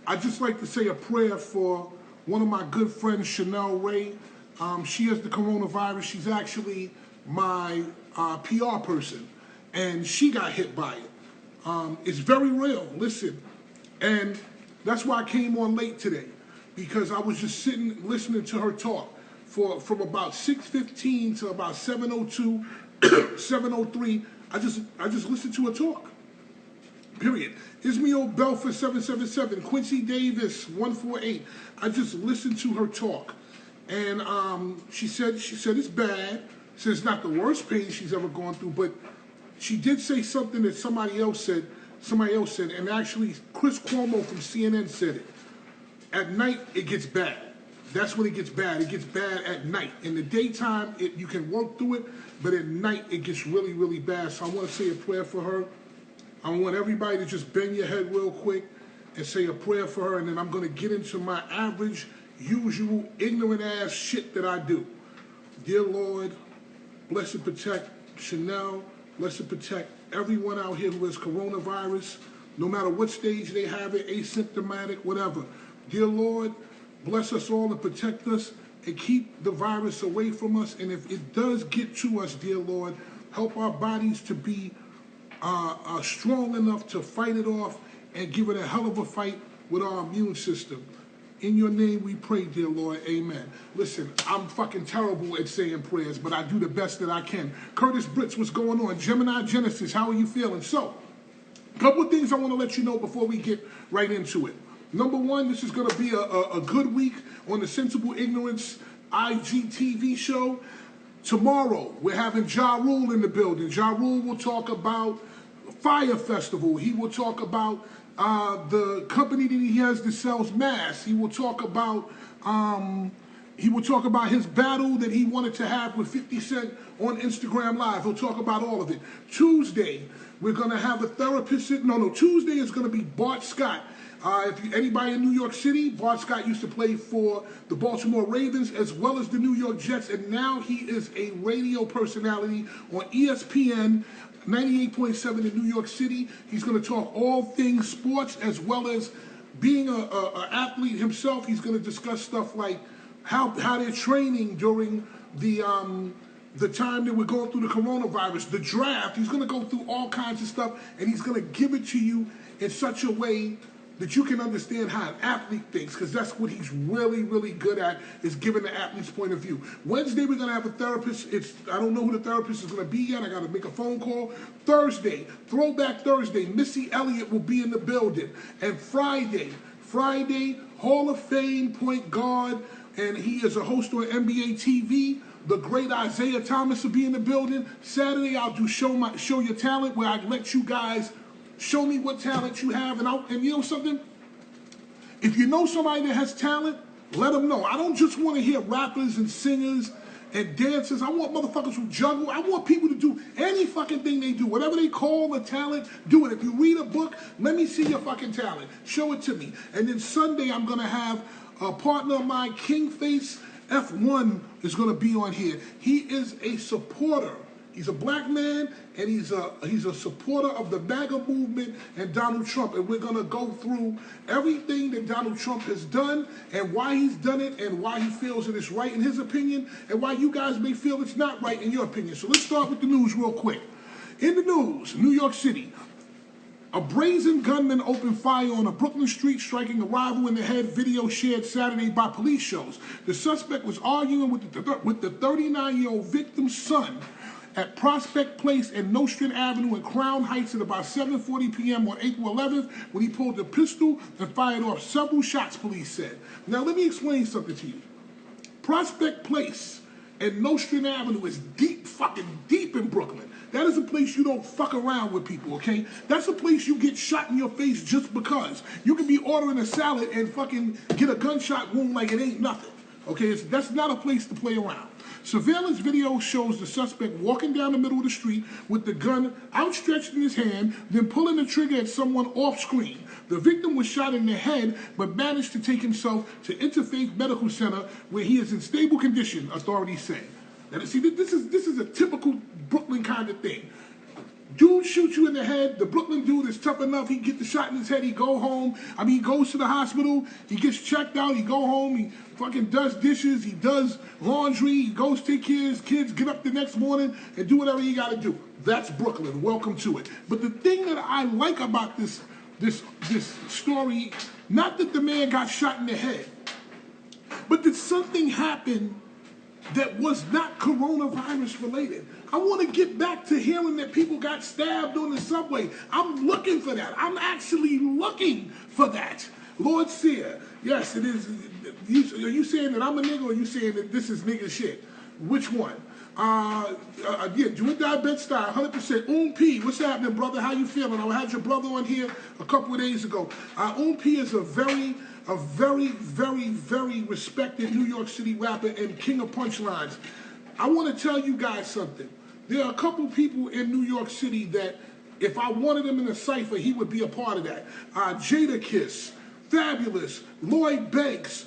I'd just like to say a prayer for one of my good friends, Chanel Ray. She has the coronavirus. She's actually my PR person, and she got hit by it. It's very real. Listen, and that's why I came on late today, because I was just sitting listening to her talk from about 6:15 to about 7:02, 7:03. I just listened to her talk. Period. Ismael Belfort 777, Quincy Davis 148. I just listened to her talk, and she said it's bad. Said it's not the worst pain she's ever gone through, but she did say something that somebody else said, and actually Chris Cuomo from CNN said it. At night it gets bad. That's when it gets bad. It gets bad at night. In the daytime, you can work through it, but at night it gets really, really bad. So I want to say a prayer for her. I want everybody to just bend your head real quick and say a prayer for her, and then I'm going to get into my average, usual, ignorant-ass shit that I do. Dear Lord, bless and protect Chanel. Bless and protect everyone out here who has coronavirus, no matter what stage they have it, asymptomatic, whatever. Dear Lord, bless us all and protect us and keep the virus away from us. And if it does get to us, dear Lord, help our bodies to be strong enough to fight it off and give it a hell of a fight with our immune system. In your name we pray, dear Lord, amen. Listen, I'm fucking terrible at saying prayers, but I do the best that I can. Curtis Brits, what's going on? Gemini Genesis, how are you feeling? So, a couple of things I want to let you know before we get right into it. Number one, this is going to be a good week on the Sensible Ignorance IGTV show. Tomorrow, we're having Ja Rule in the building. Ja Rule will talk about Fire Festival. He will talk about the company that he has that sells masks. He will talk about his battle that he wanted to have with 50 Cent on Instagram Live. He'll talk about all of it. Tuesday, we're going to have a therapist. Tuesday is going to be Bart Scott. Anybody in New York City, Bart Scott used to play for the Baltimore Ravens as well as the New York Jets, and now he is a radio personality on ESPN 98.7 in New York City. He's going to talk all things sports as well as being an athlete himself. He's going to discuss stuff like how they're training during the time that we're going through the coronavirus, the draft. He's going to go through all kinds of stuff, and he's going to give it to you in such a way that you can understand how an athlete thinks, because that's what he's really, really good at, is giving the athlete's point of view. Wednesday, we're going to have a therapist. I don't know who the therapist is going to be yet. I got to make a phone call. Thursday, Throwback Thursday, Missy Elliott will be in the building. And Friday, Hall of Fame point guard, and he is a host on NBA TV. The great Isaiah Thomas will be in the building. Saturday, I'll do Show Your Talent, where I let you guys show me what talent you have, and you know something? If you know somebody that has talent, let them know. I don't just want to hear rappers and singers and dancers. I want motherfuckers who juggle. I want people to do any fucking thing they do. Whatever they call a talent, do it. If you read a book, let me see your fucking talent. Show it to me. And then Sunday, I'm going to have a partner of mine, Kingface F1, is going to be on here. He is a supporter. He's a black man, and he's a supporter of the MAGA movement and Donald Trump. And we're going to go through everything that Donald Trump has done and why he's done it and why he feels that it's right in his opinion and why you guys may feel it's not right in your opinion. So let's start with the news real quick. In the news, New York City, a brazen gunman opened fire on a Brooklyn street, striking a rival in the head. Video shared Saturday by police shows. The suspect was arguing with the 39-year-old victim's son at Prospect Place and Nostrand Avenue in Crown Heights at about 7:40 p.m. on April 11th when he pulled a pistol and fired off several shots, police said. Now, let me explain something to you. Prospect Place and Nostrand Avenue is fucking deep in Brooklyn. That is a place you don't fuck around with people, okay? That's a place you get shot in your face just because. You can be ordering a salad and fucking get a gunshot wound like it ain't nothing, okay? That's not a place to play around. Surveillance video shows the suspect walking down the middle of the street with the gun outstretched in his hand, then pulling the trigger at someone off screen. The victim was shot in the head, but managed to take himself to Interfaith Medical Center, where he is in stable condition, authorities say. Now, see, this is a typical Brooklyn kind of thing. Dude shoots you in the head. The Brooklyn dude is tough enough. He get the shot in his head. He go home. I mean, he goes to the hospital. He gets checked out. He go home. He fucking does dishes. He does laundry. He goes take care of his kids. Get up the next morning and do whatever he got to do. That's Brooklyn. Welcome to it. But the thing that I like about this story, not that the man got shot in the head, but that something happened that was not coronavirus related. I want to get back to hearing that people got stabbed on the subway. I'm looking for that. I'm actually looking for that. Lord Sear, yes, it is. Are you saying that I'm a nigga, or are you saying that this is nigga shit? Which one? Yeah, do it die bed style, 100%. P, what's happening, brother? How you feeling? I had your brother on here a couple of days ago. P is a very, very respected New York City rapper and king of punchlines. I want to tell you guys something. There are a couple people in New York City that, if I wanted him in a cypher, he would be a part of that. Jada Kiss, Fabulous, Lloyd Banks,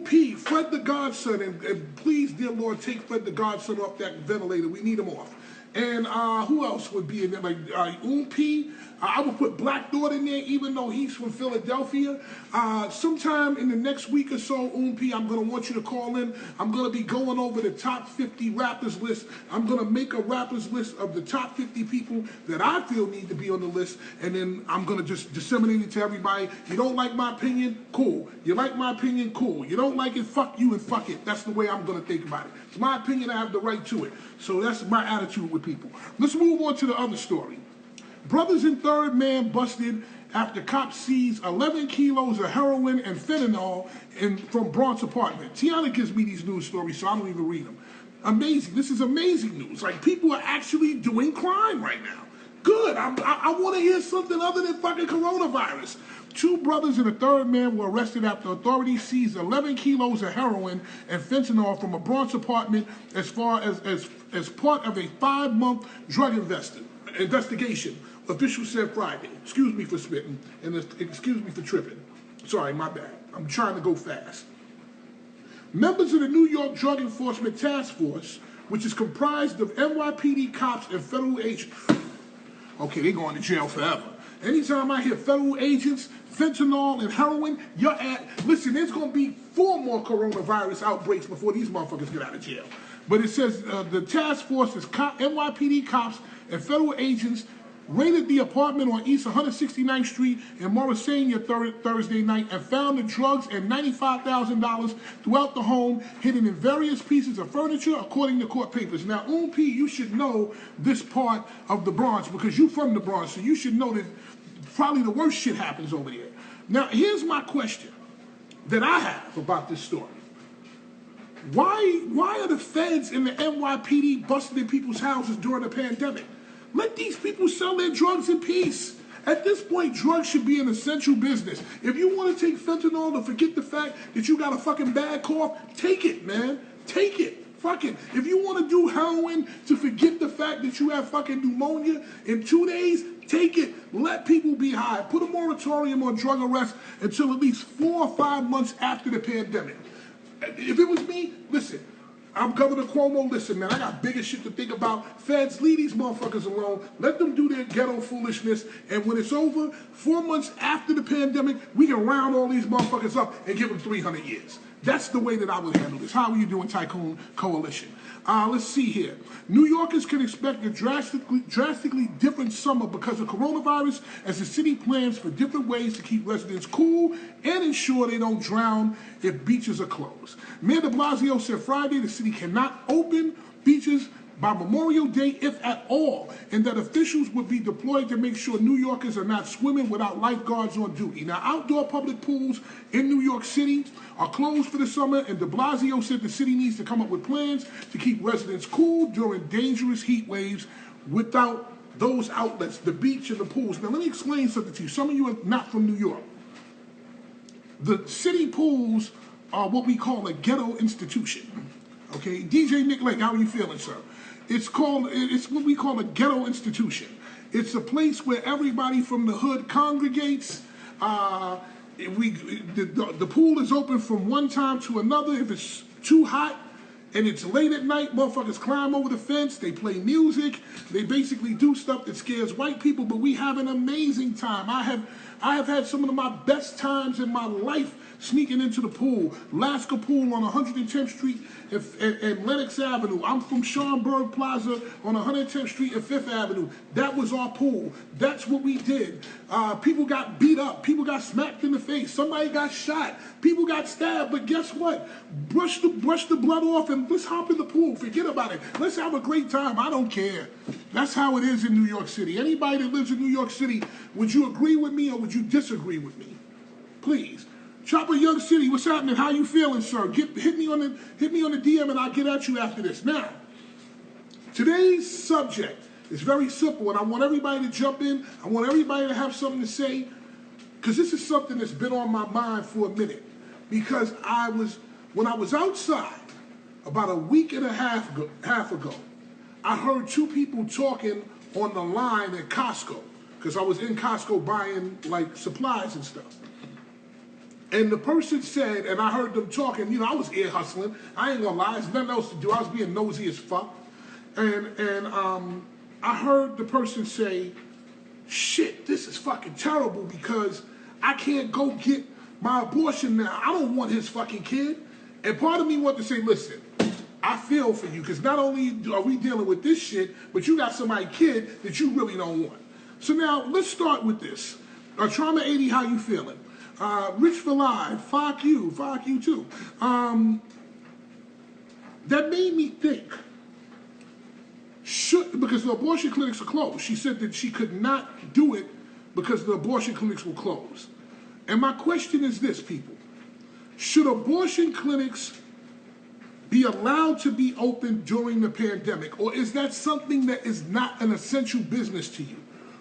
P, Fred the Godson, and please, dear Lord, take Fred the Godson off that ventilator. We need him off. And who else would be in there? Like P. I would put Black Thought in there, even though he's from Philadelphia. Sometime in the next week or so, P, I'm going to want you to call in. I'm going to be going over the top 50 rappers list. I'm going to make a rappers list of the top 50 people that I feel need to be on the list, and then I'm going to just disseminate it to everybody. You don't like my opinion? Cool. You like my opinion? Cool. You don't like it? Fuck you and fuck it. That's the way I'm going to think about it. It's my opinion. I have the right to it. So that's my attitude with people. Let's move on to the other story. Brothers in third man busted after cops seize 11 kilos of heroin and fentanyl from Bronx apartment. Tiana gives me these news stories, so I don't even read them. Amazing. This is amazing news. Like, people are actually doing crime right now. Good. I want to hear something other than fucking coronavirus. 2 brothers and a third man were arrested after authorities seized 11 kilos of heroin and fentanyl from a Bronx apartment as part of a 5-month drug investigation. Officials said Friday. Excuse me for spitting, and excuse me for tripping. Sorry, my bad. I'm trying to go fast. Members of the New York Drug Enforcement Task Force, which is comprised of NYPD cops and federal agents. Okay, they're going to jail forever. Anytime I hear federal agents, fentanyl, and heroin, listen, there's going to be 4 more coronavirus outbreaks before these motherfuckers get out of jail. But it says the task force is NYPD cops and federal agents raided the apartment on East 169th Street in Morrisania Thursday night and found the drugs and $95,000 throughout the home, hidden in various pieces of furniture, according to court papers. Now, P, you should know this part of the Bronx because you're from the Bronx, so you should know that probably the worst shit happens over there. Now, here's my question that I have about this story. Why are the feds and the NYPD busting in people's houses during the pandemic? Let these people sell their drugs in peace. At this point, drugs should be an essential business. If you want to take fentanyl to forget the fact that you got a fucking bad cough, take it, man. Take it. Fuck it. If you want to do heroin to forget the fact that you have fucking pneumonia in 2 days, take it. Let people be high. Put a moratorium on drug arrest until at least 4 or 5 months after the pandemic. If it was me, listen, I'm Governor Cuomo. Listen, man, I got bigger shit to think about. Feds, leave these motherfuckers alone. Let them do their ghetto foolishness. And when it's over, 4 months after the pandemic, we can round all these motherfuckers up and give them 300 years. That's the way that I would handle this. How are you doing, Tycoon Coalition? Let's see here. New Yorkers can expect a drastically different summer because of coronavirus as the city plans for different ways to keep residents cool and ensure they don't drown if beaches are closed. Mayor de Blasio said Friday the city cannot open beaches by Memorial Day, if at all, and that officials would be deployed to make sure New Yorkers are not swimming without lifeguards on duty. Now, outdoor public pools in New York City are closed for the summer, and de Blasio said the city needs to come up with plans to keep residents cool during dangerous heat waves without those outlets, the beach and the pools. Now, let me explain something to you. Some of you are not from New York. The city pools are what we call a ghetto institution. Okay, DJ Nick Lake, how are you feeling, sir? It's what we call a ghetto institution. It's a place where everybody from the hood congregates. The pool is open from one time to another if it's too hot, and it's late at night, motherfuckers climb over the fence, they play music, they basically do stuff that scares white people, but we have an amazing time. I have had some of my best times in my life sneaking into the pool. Lasker Pool on 110th Street and Lenox Avenue. I'm from Schaumburg Plaza on 110th Street and 5th Avenue. That was our pool. That's what we did. People got beat up. People got smacked in the face. Somebody got shot. People got stabbed. But guess what? Brush the blood off and let's hop in the pool. Forget about it. Let's have a great time. I don't care. That's how it is in New York City. Anybody that lives in New York City, would you agree with me or would you disagree with me? Please. Chopper Young City, what's happening? How you feeling, sir? Hit me on the DM and I'll get at you after this. Now, today's subject is very simple, and I want everybody to jump in. I want everybody to have something to say, because this is something that's been on my mind for a minute. Because when I was outside about a week and a half ago, I heard two people talking on the line at Costco, because I was in Costco buying like supplies and stuff. And the person said, and I heard them talking, you know, I was ear hustling. I ain't gonna lie, there's nothing else to do. I was being nosy as fuck. And I heard the person say, shit, this is fucking terrible because I can't go get my abortion now. I don't want his fucking kid. And part of me wanted to say, listen, I feel for you because not only are we dealing with this shit, but you got somebody's kid that you really don't want. So now, let's start with this. Trauma 80, how you feeling? Rich for Live, fuck you too. That made me think, because the abortion clinics are closed. She said that she could not do it because the abortion clinics were closed. And my question is this, people. Should abortion clinics be allowed to be open during the pandemic? Or is that something that is not an essential business to you?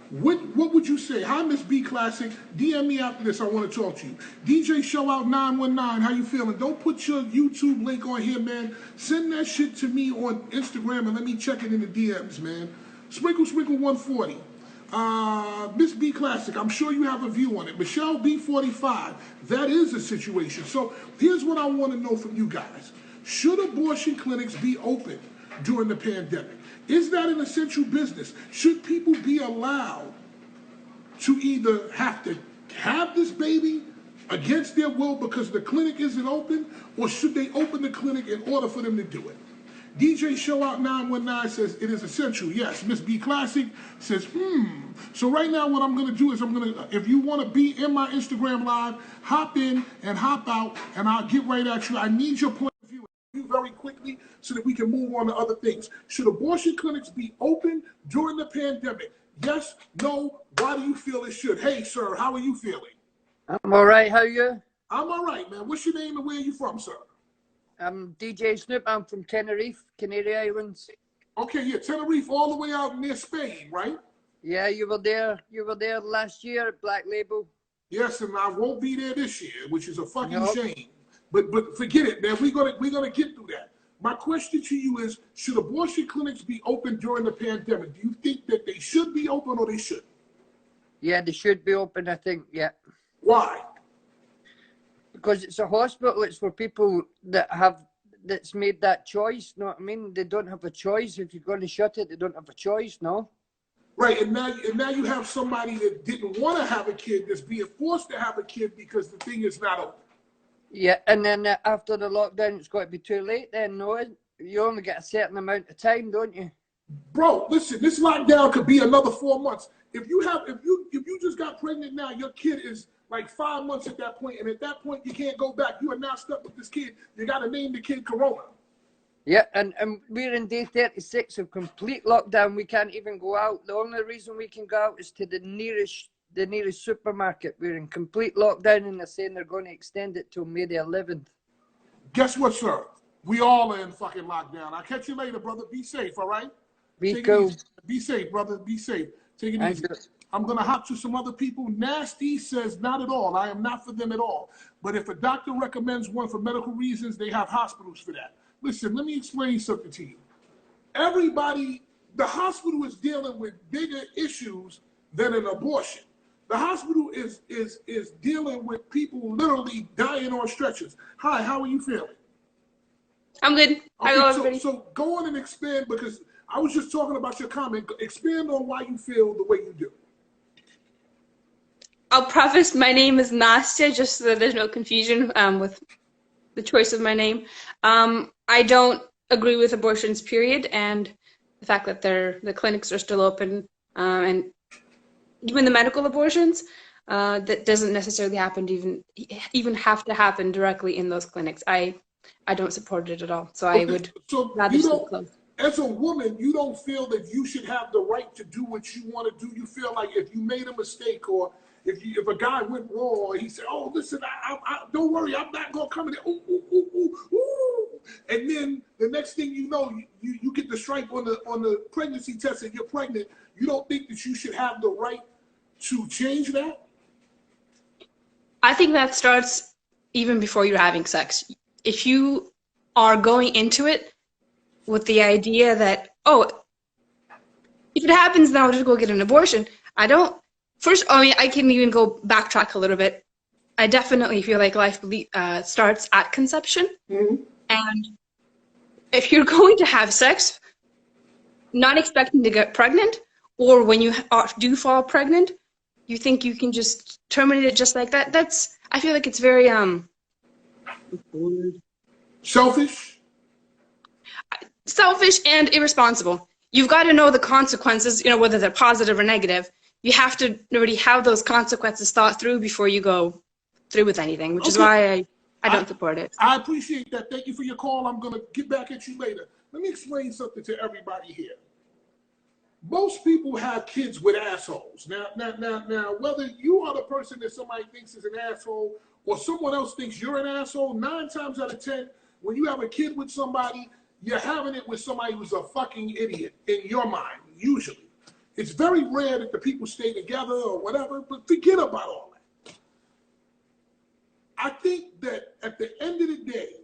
What would you say? Hi, Miss B Classic. DM me after this. I want to talk to you. DJ Show Out 919. How you feeling? Don't put your YouTube link on here, man. Send that shit to me on Instagram and let me check it in the DMs, man. Sprinkle 140. Miss B Classic. I'm sure you have a view on it. Michelle B45. That is a situation. So here's what I want to know from you guys. Should abortion clinics be open during the pandemic? Is that an essential business? Should people be allowed to either have to have this baby against their will because the clinic isn't open, or should they open the clinic in order for them to do it? DJ Show Out 919 says it is essential. Yes. Miss B Classic says, So right now what I'm going to do is if you want to be in my Instagram Live, hop in and hop out, and I'll get right at you. I need your point of view very quickly so that we can move on to other things. Should abortion clinics be open during the pandemic? Yes, no, why do you feel it should? Hey, sir, how are you feeling? I'm all right, how are you? I'm all right, man. What's your name and where are you from, sir? I'm DJ Snoop. I'm from Tenerife, Canary Islands. Okay, yeah, Tenerife, all the way out near Spain, right? Yeah, you were there last year at Black Label. Yes, and I won't be there this year, which is a fucking shame. But forget it, man. We're gonna get through that. My question to you is, should abortion clinics be open during the pandemic? Do you think that they should be open or they shouldn't? Yeah, they should be open, I think, yeah. Why? Because it's a hospital. It's for people that's made that choice. Know what I mean? They don't have a choice. If you're going to shut it, they don't have a choice, no? Right, and now you have somebody that didn't want to have a kid that's being forced to have a kid because the thing is not open. Yeah, and then after the lockdown, it's got to be too late then, no? You only get a certain amount of time, don't you? Bro, listen, this lockdown could be another 4 months. If you just got pregnant now, your kid is like 5 months at that point, and at that point you can't go back. You are now stuck with this kid. You got to name the kid Corona. Yeah, and we're in day 36 of complete lockdown. We can't even go out. The only reason we can go out is to the nearest supermarket. We're in complete lockdown, and they're saying they're going to extend it till May the 11th. Guess what, sir? We all are in fucking lockdown. I'll catch you later, brother. Be safe, all right? Be cool. Be safe, brother. Be safe. Take it easy. I'm going to hop to some other people. Nasty says, not at all. I am not for them at all. But if a doctor recommends one for medical reasons, they have hospitals for that. Listen, let me explain something to you. The hospital is dealing with bigger issues than an abortion. The hospital is dealing with people literally dying on stretchers. Hi, how are you feeling? I'm good. Hello, Okay, everybody. so go on and expand because I was just talking about your comment. Expand on why you feel the way you do. I'll preface my name is Nastya, just so that there's no confusion with the choice of my name. I don't agree with abortions, period, and the fact that the clinics are still open, and even the medical abortions, that doesn't necessarily happen to even have to happen directly in those clinics. I don't support it at all. So I Okay, would so rather you stay don't, close. as a woman, you don't feel that you should have the right to do what you want to do. You feel like if you made a mistake or if a guy went wrong or he said, "Oh, listen, don't worry, I'm not gonna come in there." Ooh, ooh, ooh, ooh, ooh. And then the next thing you know, you get the stripe on the pregnancy test and you're pregnant. You don't think that you should have the right to change that? I think that starts even before you're having sex. If you are going into it with the idea that, oh, if it happens, then I'll just go get an abortion. I don't. First, I mean, I can even go backtrack a little bit. I definitely feel like life starts at conception. Mm-hmm. And if you're going to have sex, not expecting to get pregnant, or when you do fall pregnant, you think you can just terminate it just like that. I feel like it's very Selfish? selfish and irresponsible. You've got to know the consequences, whether they're positive or negative. You have to already have those consequences thought through before you go through with anything, which is why I don't support it. I appreciate that. Thank you for your call. I'm going to get back at you later. Let me explain something to everybody here. Most people have kids with assholes. Now, whether you are the person that somebody thinks is an asshole or someone else thinks you're an asshole, 9 times out of 10, when you have a kid with somebody, you're having it with somebody who's a fucking idiot in your mind, usually. It's very rare that the people stay together or whatever, but forget about all that. I think that at the end of the day,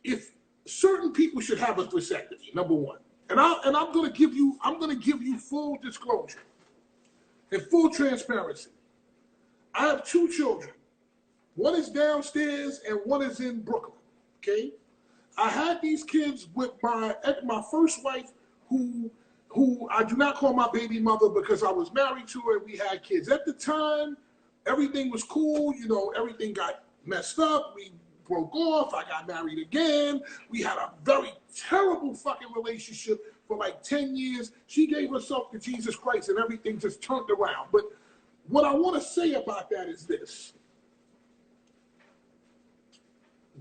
if certain people should have a vasectomy, number one. And I'm gonna give you full disclosure and full transparency. I have 2 children. One is downstairs and one is in Brooklyn. Okay? I had these kids with my first wife who I do not call my baby mother because I was married to her and we had kids. At the time, everything was cool, everything got messed up. We broke off. I got married again. We had a very terrible fucking relationship for like 10 years. She gave herself to Jesus Christ and everything just turned around. But what I want to say about that is this.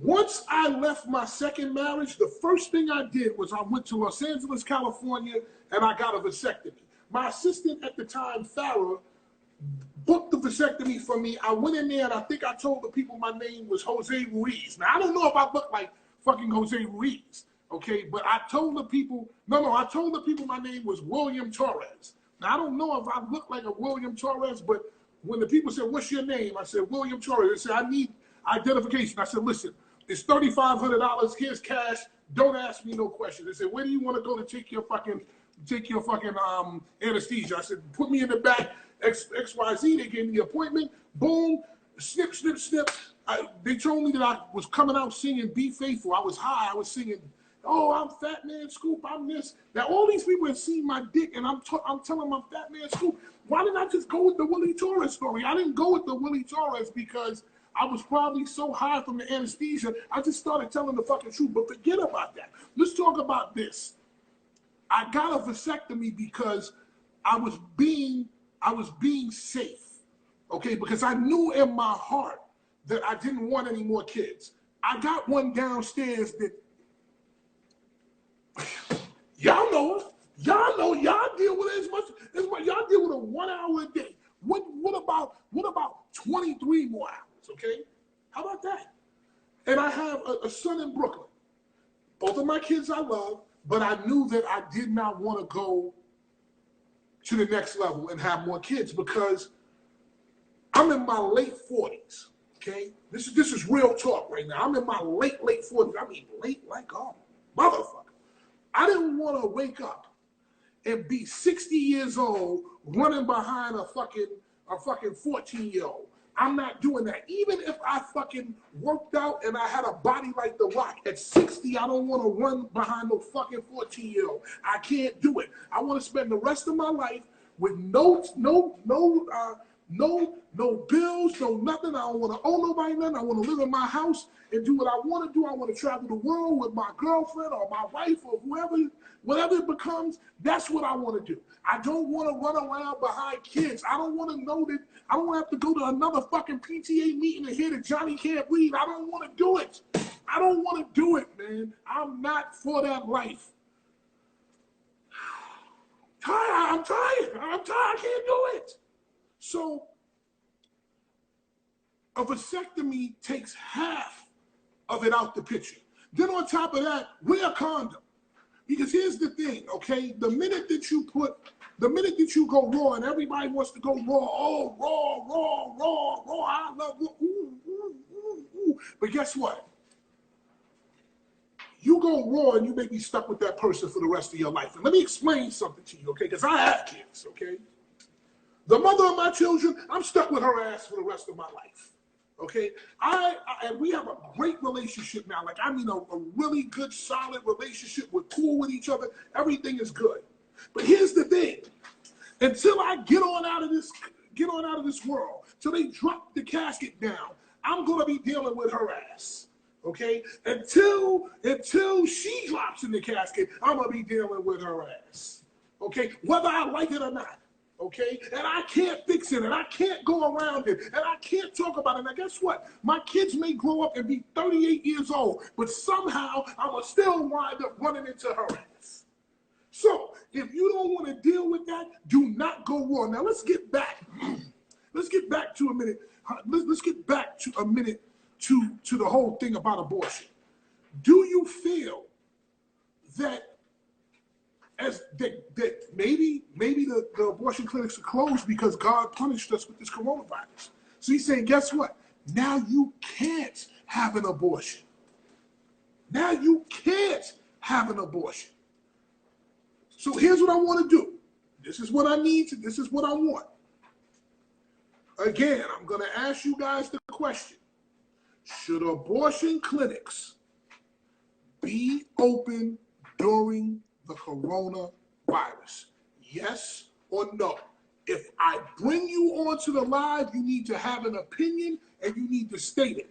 Once I left my second marriage, the first thing I did was I went to Los Angeles, California, and I got a vasectomy. My assistant at the time, Farrah, booked the vasectomy for me. I went in there and I think I told the people my name was Jose Ruiz. Now, I don't know if I look like fucking Jose Ruiz, okay? But I told the people, I told the people my name was William Torres. Now, I don't know if I look like a William Torres, but when the people said, "What's your name?" I said, William Torres. They said, "I need identification." I said, "Listen, it's $3,500. Here's cash. Don't ask me no questions." They said, "Where do you want to go to take your fucking anesthesia?" I said, "Put me in the back. XYZ." They gave me the appointment. Boom. Snip, snip, snip. They told me that I was coming out singing "Be Faithful." I was high. I was singing, "Oh, I'm Fat Man Scoop. I'm this." Now, all these people have seen my dick, and I'm telling them I'm Fat Man Scoop. Why didn't I just go with the Willie Torres story? I didn't go with the Willie Torres because I was probably so high from the anesthesia, I just started telling the fucking truth. But forget about that. Let's talk about this. I got a vasectomy because I was being safe, okay? Because I knew in my heart that I didn't want any more kids. I got one downstairs that y'all know her. Y'all deal with it as much y'all deal with it 1 hour a day. What about 23 more hours, okay? How about that? And I have a son in Brooklyn. Both of my kids I love, but I knew that I did not want to go to the next level and have more kids because I'm in my late 40s, okay? This is real talk right now. I'm in my late 40s. I mean, late like, oh, motherfucker. I didn't want to wake up and be 60 years old running behind a fucking 14-year-old. I'm not doing that. Even if I fucking worked out and I had a body like The Rock, at 60, I don't want to run behind no fucking 14-year-old. I can't do it. I want to spend the rest of my life with no bills, no nothing. I don't want to owe nobody nothing. I want to live in my house and do what I want to do. I want to travel the world with my girlfriend or my wife or whoever, whatever it becomes. That's what I want to do. I don't want to run around behind kids. I don't want to know that. I don't want to have to go to another fucking PTA meeting and hear that Johnny can't breathe. I don't want to do it. I don't want to do it, man. I'm not for that life. I'm tired. I can't do it. So a vasectomy takes half of it out the picture. Then on top of that, wear a condom. Because here's the thing, okay? The minute that you go raw and everybody wants to go raw, oh, raw, I love raw, ooh. But guess what? You go raw and you may be stuck with that person for the rest of your life. And let me explain something to you, okay? Because I have kids, okay? The mother of my children, I'm stuck with her ass for the rest of my life. Okay, and we have a great relationship now. Like, I mean, a really good, solid relationship. We're cool with each other. Everything is good. But here's the thing: until I get on out of this world, till they drop the casket down, I'm gonna be dealing with her ass. Okay, until she drops in the casket, I'm gonna be dealing with her ass. Okay, whether I like it or not. Okay, and I can't fix it, and I can't go around it, and I can't talk about it. Now, guess what? My kids may grow up and be 38 years old, but somehow I'm gonna still wind up running into her ass. So, if you don't want to deal with that, do not go raw. Now, let's get back. Let's get back to a minute. Let's get back to a minute to the whole thing about abortion. Do you feel that that maybe the abortion clinics are closed because God punished us with this coronavirus? So he's saying, guess what? Now you can't have an abortion. Now you can't have an abortion. So here's what I want to do. This is what I need to, this is what I want. Again, I'm going to ask you guys the question. Should abortion clinics be open during the coronavirus? Yes or no? If I bring you onto the live, you need to have an opinion and you need to state it.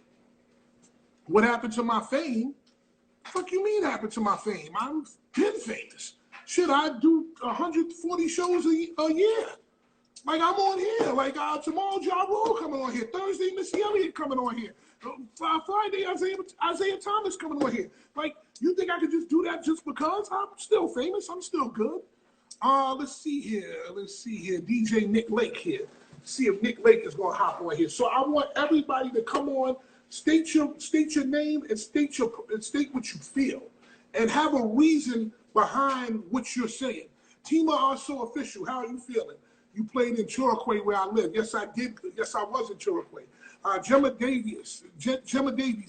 What happened to my fame? Fuck you mean happened to my fame? I'm been famous. Shit, I do 140 shows a year. Like, I'm on here. Like, tomorrow, Ja Rule coming on here. Thursday, Missy Elliott coming on here. Friday, Isaiah Thomas coming on here. Like, you think I could just do that just because? I'm still famous. I'm still good. Let's see here. DJ Nick Lake here. See if Nick Lake is going to hop on here. So I want everybody to come on, state your name and state what you feel, and have a reason behind what you're saying. Tima Also Official, how are you feeling? You played in Chorokwe where I live. Yes, I did. Yes, I was in Chorokwe. Gemma Davies,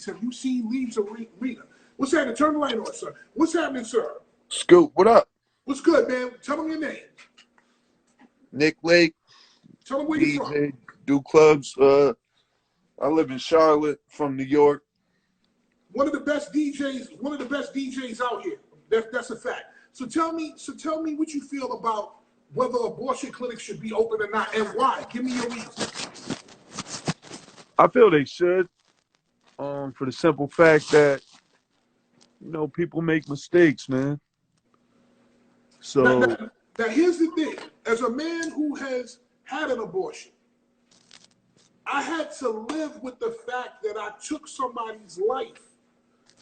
have you seen Leaves Arena? What's happening? Turn the light on, sir. What's happening, sir? Scoop, what up? What's good, man? Tell them your name. Nick Lake. Tell them where you're from. Do clubs. I live in Charlotte, from New York. One of the best DJs out here. That's a fact. So tell me what you feel about whether abortion clinics should be open or not, and why. Give me your reason. I feel they should, for the simple fact that, people make mistakes, man. So now here's the thing. As a man who has had an abortion, I had to live with the fact that I took somebody's life,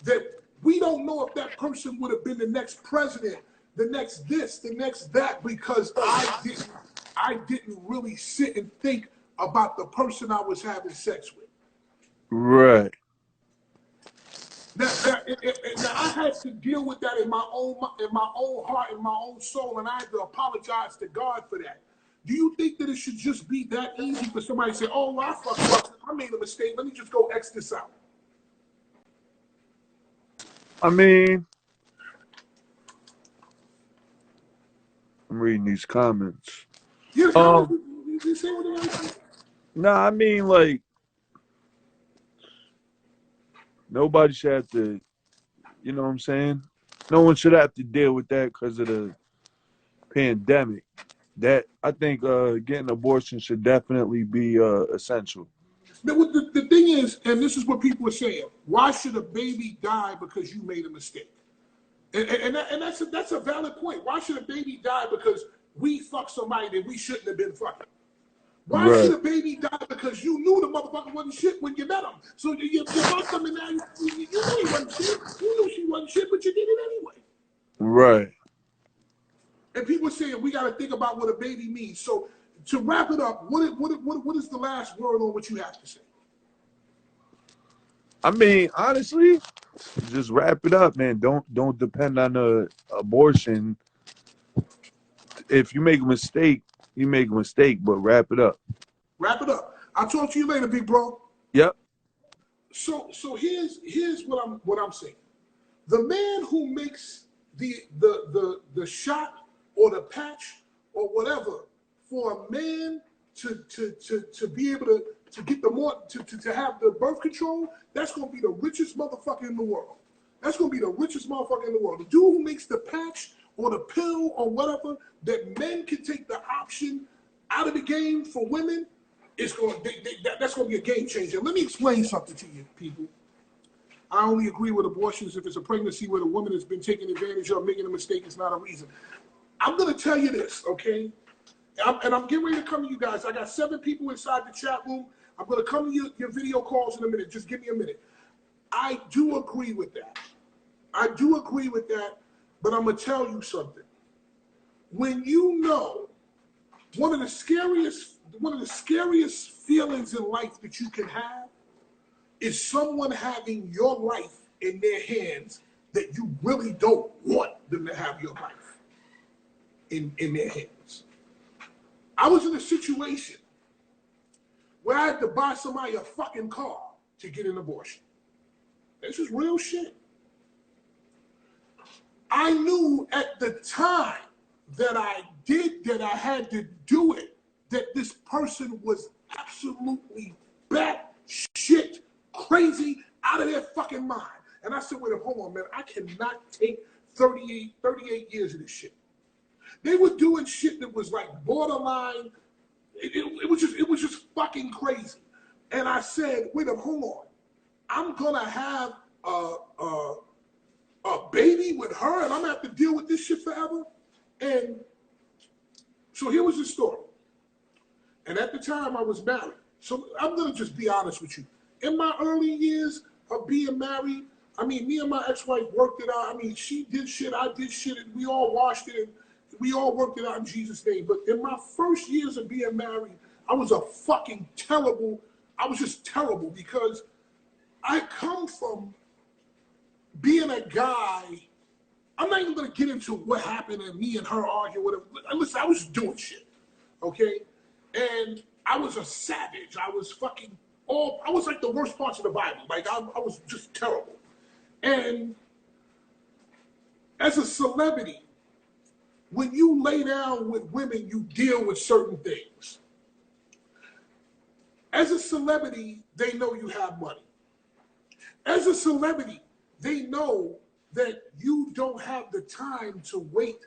that we don't know if that person would have been the next president, the next this, the next that, because I didn't really sit and think about the person I was having sex with. Right. Now I had to deal with that in my own heart, in my own soul, and I had to apologize to God for that. Do you think that it should just be that easy for somebody to say, "Oh, well, I fucked up. I made a mistake. Let me just go X this out"? I mean, I'm reading these comments. Yeah, you say what they want to say. Nah, I mean, like, Nobody should have to, you know what I'm saying? No one should have to deal with that because of the pandemic. That I think getting abortion should definitely be essential. The thing is, and this is what people are saying, why should a baby die because you made a mistake? And that's a valid point. Why should a baby die because we fucked somebody that we shouldn't have been fucking? Why Right. should a baby die because you knew the motherfucker wasn't shit when you met him? So you fucked him and now you knew he wasn't shit. You knew she wasn't shit, but you did it anyway. Right. And people are saying we got to think about what a baby means. So to wrap it up, what is the last word on what you have to say? I mean, honestly, just wrap it up, man. Don't depend on the abortion. If you make a mistake, you make a mistake, but wrap it up. Wrap it up. I'll talk to you later, big bro. Yep. So here's what I'm saying. The man who makes the shot or the patch or whatever for a man to be able to get the more to have the birth control, that's gonna be the richest motherfucker in the world. That's gonna be the richest motherfucker in the world. The dude who makes the patch or the pill or whatever that men can take the option out of the game for women, it's going that's going to be a game changer. Let me explain something to you, people. I only agree with abortions if it's a pregnancy where the woman has been taken advantage of, making a mistake. It's not a reason. I'm going to tell you this, okay? And I'm getting ready to come to you guys. I got 7 people inside the chat room. I'm going to come to your video calls in a minute. Just give me a minute. I do agree with that. I do agree with that, but I'm going to tell you something. When you know one of the scariest feelings in life that you can have is someone having your life in their hands that you really don't want them to have your life in their hands. I was in a situation where I had to buy somebody a fucking car to get an abortion. This is real shit. I knew at the time that I had to do it, that this person was absolutely batshit crazy out of their fucking mind. And I said, wait a minute, hold on, man, I cannot take 38 years of this shit. They were doing shit that was like borderline, it was just fucking crazy. And I said, wait a minute, hold on. I'm gonna have a baby with her and I'm gonna have to deal with this shit forever? And so here was the story. And at the time I was married. So I'm gonna just be honest with you. In my early years of being married, I mean, me and my ex-wife worked it out. I mean, she did shit, I did shit, and we all washed it, and we all worked it out in Jesus' name. But in my first years of being married, I was just terrible because I come from being a guy. I'm not even going to get into what happened and me and her arguing, whatever. Listen, I was just doing shit, okay? And I was a savage. I was I was like the worst parts of the Bible. Like, I was just terrible. And as a celebrity, when you lay down with women, you deal with certain things. As a celebrity, they know you have money. As a celebrity, they know that you don't have the time to wait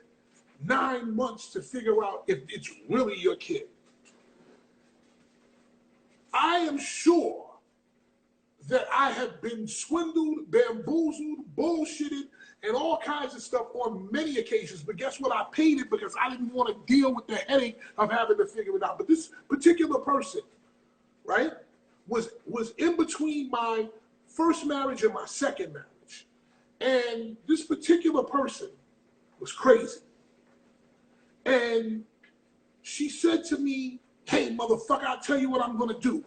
9 months to figure out if it's really your kid. I am sure that I have been swindled, bamboozled, bullshitted, and all kinds of stuff on many occasions. But guess what? I paid it because I didn't want to deal with the headache of having to figure it out. But this particular person, right, was in between my first marriage and my second marriage. And this particular person was crazy. And she said to me, hey, motherfucker, I'll tell you what I'm going to do.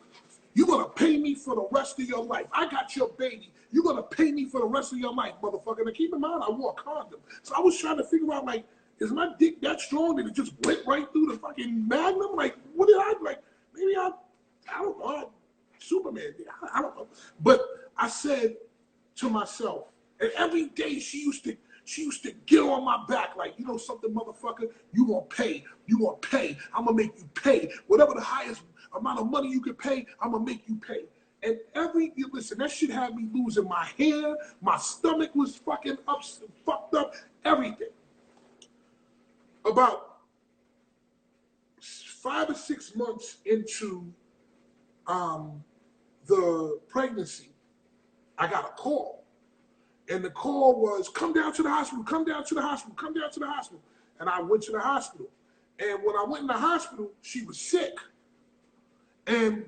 You're going to pay me for the rest of your life. I got your baby. You're going to pay me for the rest of your life, motherfucker. Now, keep in mind, I wore a condom. So I was trying to figure out, like, is my dick that strong that it just went right through the fucking magnum? Like, what did I, like, maybe I don't know, Superman did. I don't know. But I said to myself, and every day she used to get on my back like, you know something, motherfucker, you gonna pay. You gonna pay. I'm gonna make you pay. Whatever the highest amount of money you can pay, I'm gonna make you pay. And listen, that shit had me losing my hair. My stomach was fucking fucked up, everything. About 5 or 6 months into the pregnancy, I got a call. And the call was, come down to the hospital, come down to the hospital, come down to the hospital. And I went to the hospital. And when I went in the hospital, she was sick. And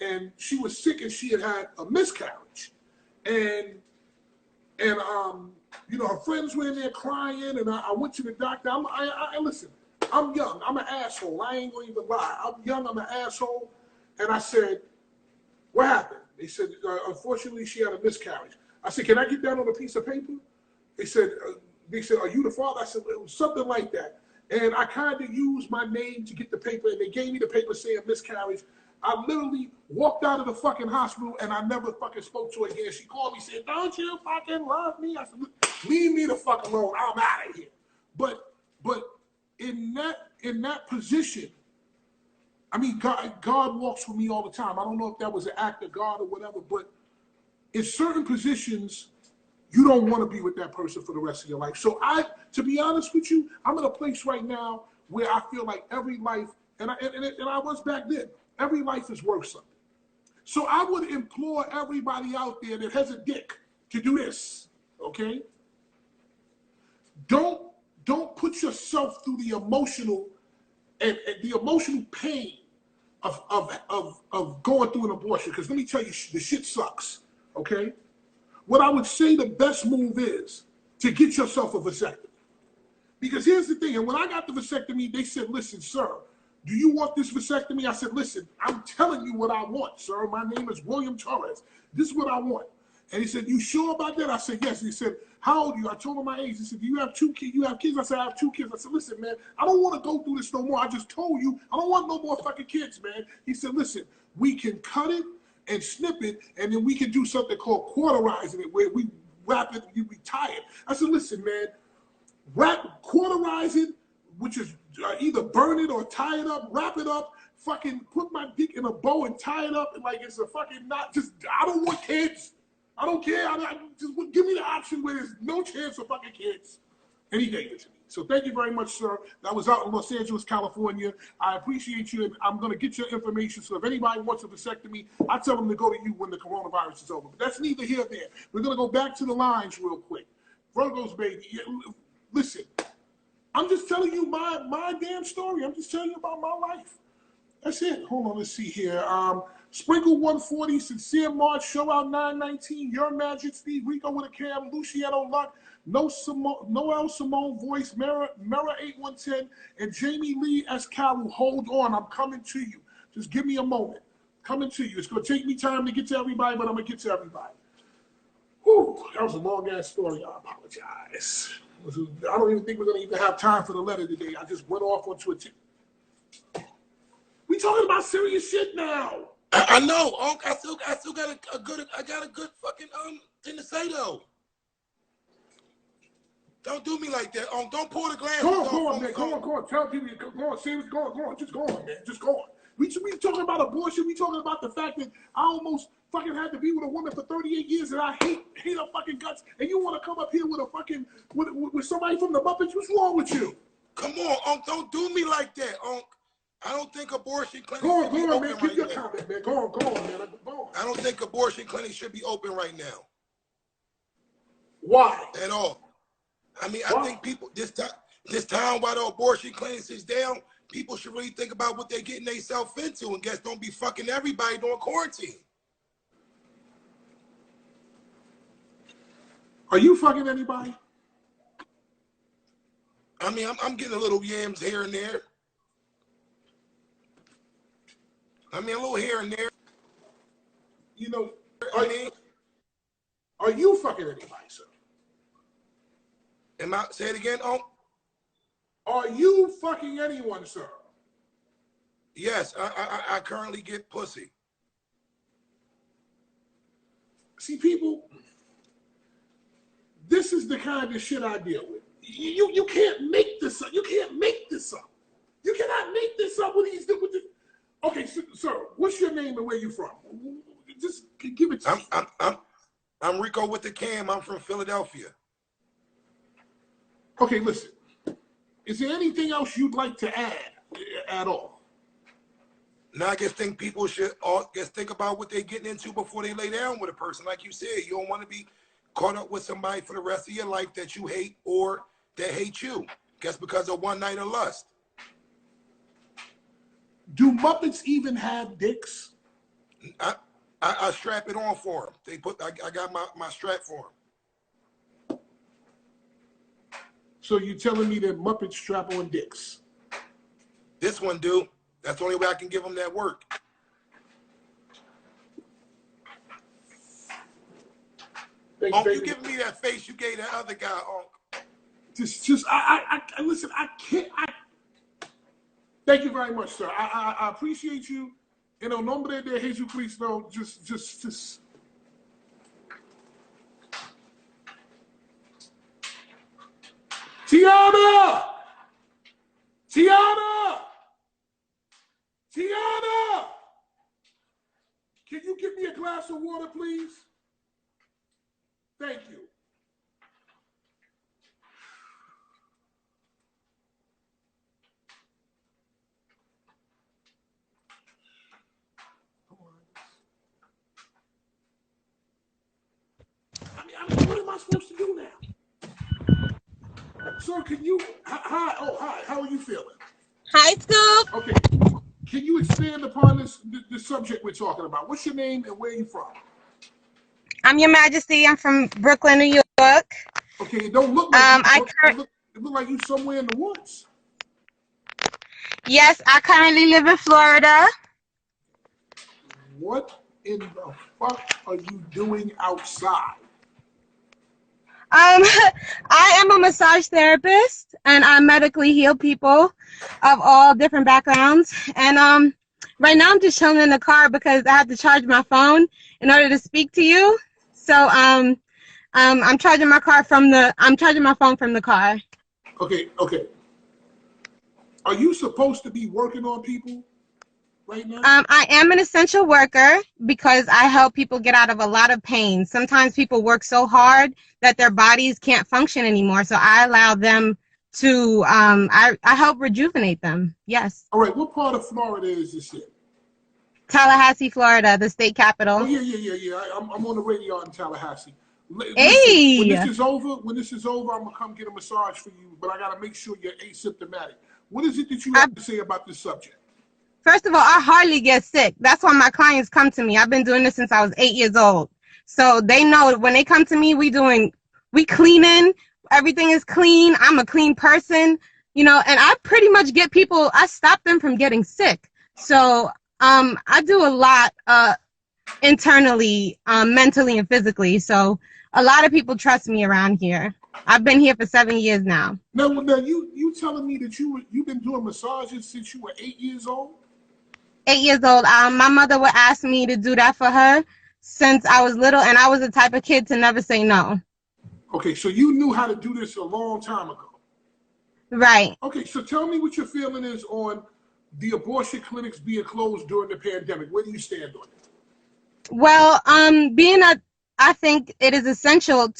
and she was sick, and she had a miscarriage. And you know, her friends were in there crying, and I went to the doctor. Listen, I'm young. I'm an asshole. I ain't gonna even lie. I'm young. I'm an asshole. And I said, what happened? They said, unfortunately, she had a miscarriage. I said, can I get that on a piece of paper? They said, are you the father? I said, it was something like that. And I kind of used my name to get the paper, and they gave me the paper saying miscarriage. I literally walked out of the fucking hospital, and I never fucking spoke to her again. She called me, said, don't you fucking love me? I said, leave me the fuck alone. I'm out of here. But in that position, I mean, God walks with me all the time. I don't know if that was an act of God or whatever, but in certain positions, you don't want to be with that person for the rest of your life. So to be honest with you, I'm in a place right now where I feel like every life, and I was back then, every life is worth something. So I would implore everybody out there that has a dick to do this, okay? Don't put yourself through the emotional and the emotional pain of going through an abortion, because let me tell you, the shit sucks, okay? What I would say the best move is to get yourself a vasectomy. Because here's the thing, and when I got the vasectomy, they said, listen, sir, do you want this vasectomy? I said, listen, I'm telling you what I want, sir. My name is William Torres. This is what I want. And he said, you sure about that? I said, yes. He said, how old are you? I told him my age. He said, do you have 2 kids? You have kids? I said, I have 2 kids. I said, listen, man, I don't want to go through this no more. I just told you, I don't want no more fucking kids, man. He said, listen, we can cut it and snip it, and then we can do something called cauterizing it, where we wrap it, we tie it. I said, listen, man, cauterize it, which is either burn it or tie it up, wrap it up, fucking put my dick in a bow and tie it up, and like it's a fucking knot. Just, I don't want kids. I don't care. Just give me the option where there's no chance of fucking kids. And he gave it to me. So thank you very much, sir. That was out in Los Angeles, California. I appreciate you, and I'm going to get your information. So if anybody wants a vasectomy, I tell them to go to you when the coronavirus is over. But that's neither here nor there. We're going to go back to the lines real quick. Virgos, baby. Listen, I'm just telling you my damn story. I'm just telling you about my life. That's it. Hold on, let's see here. Sprinkle 140, Sincere March, Show Out 919, Your Majesty, Rico with a Cam, Luciano Luck, Noel Simone Voice, Mera 8110, and Jamie Lee S. Carroll. Hold on, I'm coming to you. Just give me a moment. Coming to you. It's going to take me time to get to everybody, but I'm going to get to everybody. Whew, that was a long-ass story. I apologize. I don't even think we're going to even have time for the letter today. I just went off onto a we talking about serious shit now. I know. I still got a good fucking thing to say though. Don't do me like that. Don't pour the glass. Go on, man. Go on. Tell people. Go on. Serious. Go on. Just go on, man. Just go on. We talking about abortion. We talking about the fact that I almost fucking had to be with a woman for 38 years, and I hate her fucking guts. And you want to come up here with a fucking with somebody from the Muppets? What's wrong with you? Come on, don't do me like that, I don't think abortion clinics should be open open man. right Keep your now. comment, man. Go on, man. Go on. I don't think abortion clinics should be open right now. Why? At all. I mean, I think people this time while the abortion clinics is down, people should really think about what they're getting themselves into, and guess don't be fucking everybody during quarantine. Are you fucking anybody? I mean, I'm getting a little yams here and there. I mean, a little here and there. You know, are you fucking anybody, sir? Say it again, Are you fucking anyone, sir? Yes, I currently get pussy. See, people, this is the kind of shit I deal with. You can't make this up. You can't make this up. You cannot make this up with these. Okay, sir, what's your name and where you from? Just give it to me. I'm Rico with the cam. I'm from Philadelphia. Okay, listen. Is there anything else you'd like to add at all? Now, I just think people should just think about what they're getting into before they lay down with a person. Like you said, you don't want to be caught up with somebody for the rest of your life that you hate or that hate you, just because of one night of lust. Do Muppets even have dicks? I strap it on for them. I got my strap for them. So you're telling me that Muppets strap on dicks? This one do. That's the only way I can give them that work. You giving me that face you gave that other guy, Unc. Listen, I can't. Thank you very much, sir. I appreciate you. En el nombre de Jesucristo, just. Tiana! Can you give me a glass of water, please? Thank you. I mean, what am I supposed to do now? Sir, can you, hi, how are you feeling? Hi, Scoop. Okay, can you expand upon the subject we're talking about? What's your name and where are you from? I'm Your Majesty. I'm from Brooklyn, New York. Okay, it don't look like it look like you somewhere in the woods. Yes, I currently live in Florida. What in the fuck are you doing outside? I am a massage therapist, and I medically heal people of all different backgrounds. And right now I'm just chilling in the car because I have to charge my phone in order to speak to you. So I'm charging my phone from the car. Okay. Are you supposed to be working on people right now? I am an essential worker because I help people get out of a lot of pain. Sometimes people work so hard that their bodies can't function anymore. So I allow them to, I help rejuvenate them. Yes. All right. What part of Florida is this in? Tallahassee, Florida, the state capital. Oh, yeah. I'm on the radio in Tallahassee. Hey! When this is over, I'm going to come get a massage for you, but I got to make sure you're asymptomatic. What is it that you have to say about this subject? First of all, I hardly get sick. That's why my clients come to me. I've been doing this since I was 8 years old. So they know when they come to me, we cleaning. Everything is clean. I'm a clean person, and I pretty much get people, I stop them from getting sick. So I do a lot internally, mentally and physically. So a lot of people trust me around here. I've been here for 7 years now. Now you telling me that you've been doing massages since you were 8 years old? 8 years old. My mother would ask me to do that for her since I was little, and I was the type of kid to never say no. Okay, so you knew how to do this a long time ago. Right. Okay, so tell me what your feeling is on the abortion clinics being closed during the pandemic. Where do you stand on it? Well, I think it is essential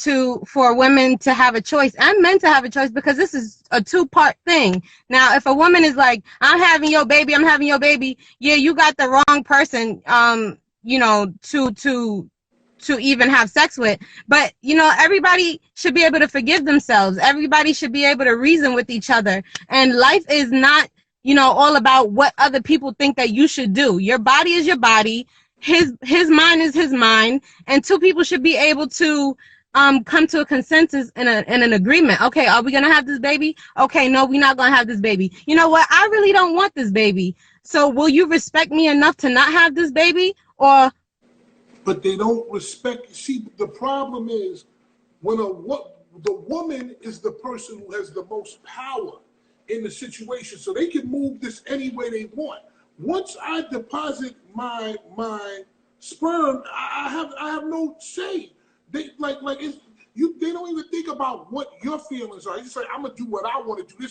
for women to have a choice and men to have a choice because this is a two-part thing. Now, if a woman is like, I'm having your baby, yeah, you got the wrong person, to even have sex with. But, everybody should be able to forgive themselves. Everybody should be able to reason with each other. And life is not, all about what other people think that you should do. Your body is your body. His mind is his mind, and two people should be able to come to a consensus and an agreement. Okay, are we gonna have this baby? Okay, no, we're not gonna have this baby. You know what? I really don't want this baby. So will you respect me enough to not have this baby? Or but they don't respect. See, the problem is when the woman is the person who has the most power in the situation, so they can move this any way they want. Once I deposit my sperm, I have no say. They they don't even think about what your feelings are. It's just like, I'm gonna do what I want to do. You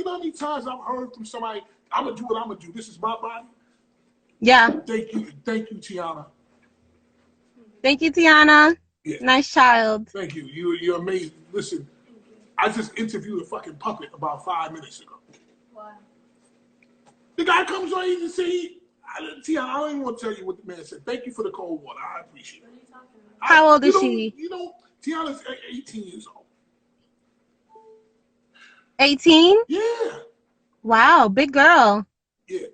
know how many times I've heard from somebody, I'm gonna do what I'm gonna do. This is my body. Yeah. Thank you, Tiana. Thank you, Tiana. Yeah. Nice child. Thank you. You're amazing. Listen, I just interviewed a fucking puppet about 5 minutes ago. Why? The guy comes on, he just say, Tiana, I don't even want to tell you what the man said. Thank you for the cold water. I appreciate it. What are you talking about? How old is she? You know, Tiana's 18 years old. 18? Yeah. Wow, big girl. Yeah.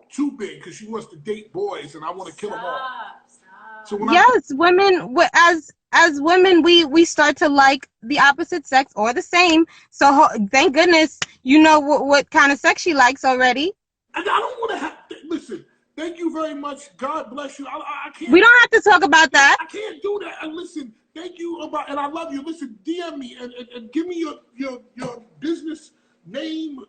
Too big because she wants to date boys and I want to kill them all. Stop. So when Yes, women, as women, we start to like the opposite sex or the same. So thank goodness you know what kind of sex she likes already. And I don't want to have, listen, thank you very much. God bless you. I can't. We don't have to talk about that. I can't do that. And listen, thank you and I love you. Listen, DM me and give me your business name.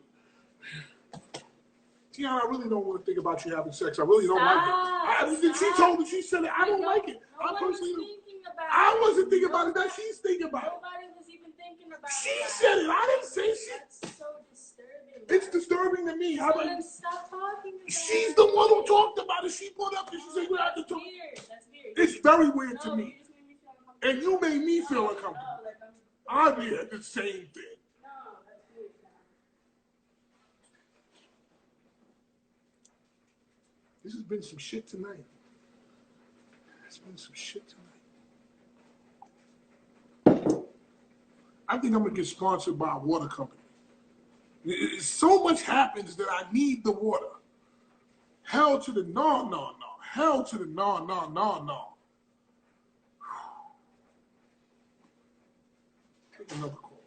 Tiana, I really don't want to think about you having sex. I really don't like it. She said it. I don't like it. I personally I wasn't thinking about it. Now she's thinking about it. Nobody was even thinking about it. She said it. I didn't say shit. That's so disturbing. It's disturbing to me. So then stop talking about She's it. the one who talked about it. She brought up and she said we have to That's talk. weird. That's weird. It's very weird to No, me. you just made me feel uncomfortable. And you made me feel uncomfortable. No, like I did the same thing. no, that's weird. This has been some shit tonight. It's been some shit tonight. I think I'm gonna get sponsored by a water company. So much happens that I need the water. Hell to the no. Hell to the no. Take another call.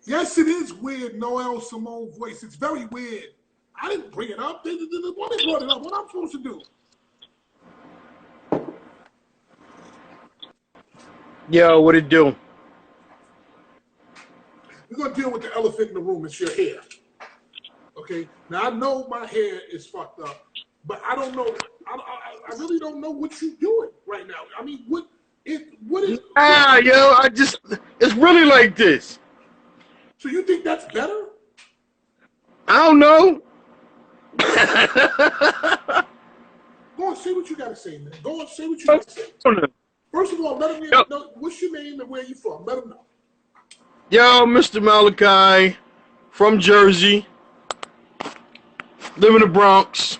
Yes, it is weird, Noel Simone voice. It's very weird. I didn't bring it up. The woman brought it up. What am I supposed to do? Yo, what it do? We're going to deal with the elephant in the room. It's your hair. Okay? Now, I know my hair is fucked up, but I don't know. I really don't know what you're doing right now. I mean, what is... Yo, it's really like this. So you think that's better? I don't know. Go on, say what you got to say, man. Go on, say what you got to say. First of all, let them know what's your name and where you from. Let them know. Yo, Mr. Malachi, from Jersey, live in the Bronx.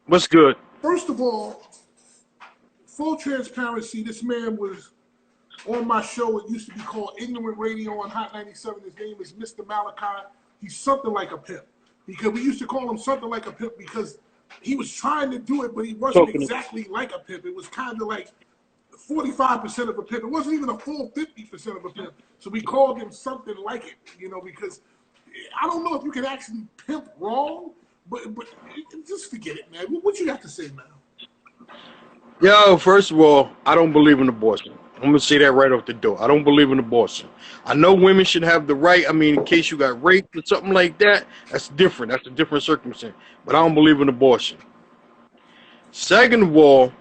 What's good? First of all, full transparency, this man was on my show. It used to be called Ignorant Radio on Hot 97. His name is Mr. Malachi. He's something like a pimp. Because we used to call him something like a pimp because he was trying to do it, but he wasn't exactly like a pimp. It was kind of like 45% of a pimp. It wasn't even a full 50% of a pimp. So we called him something like it, because I don't know if you can actually pimp wrong, but just forget it, man. What you got to say, man? Yo, first of all, I don't believe in abortion. I'm going to say that right off the door. I don't believe in abortion. I know women should have the right. I mean, in case you got raped or something like that, that's different. That's a different circumstance. But I don't believe in abortion. Second of all,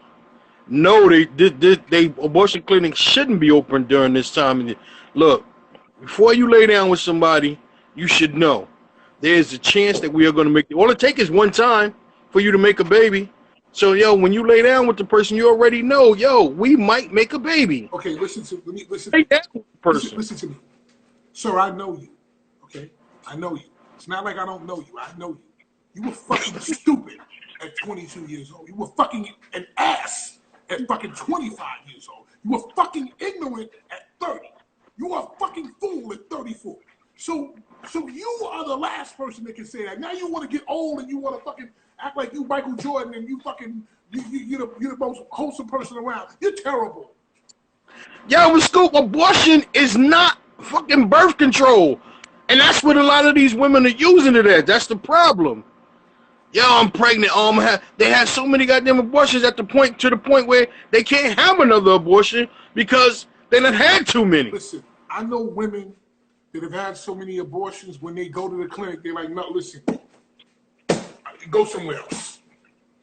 no, they abortion clinics shouldn't be open during this time. Look, before you lay down with somebody, you should know there's a chance that we are going to make. All it takes is one time for you to make a baby. So, yo, when you lay down with the person, you already know, yo, we might make a baby. Okay, listen to me. Listen to me. Sir, I know you. Okay? I know you. It's not like I don't know you. I know you. You were fucking stupid at 22 years old. You were fucking an ass at fucking 25 years old. You were fucking ignorant at 30. You were a fucking fool at 34. So you are the last person that can say that. Now you want to get old and you want to fucking act like you Michael Jordan and you fucking you're the most wholesome person around. You're terrible. Yo, Scoop, abortion is not fucking birth control. And that's what a lot of these women are using it as. That's the problem. Yo, I'm pregnant. They have so many goddamn abortions to the point where they can't have another abortion because they done had too many. Listen, I know women that have had so many abortions. When they go to the clinic, they're like, no, listen, go somewhere else.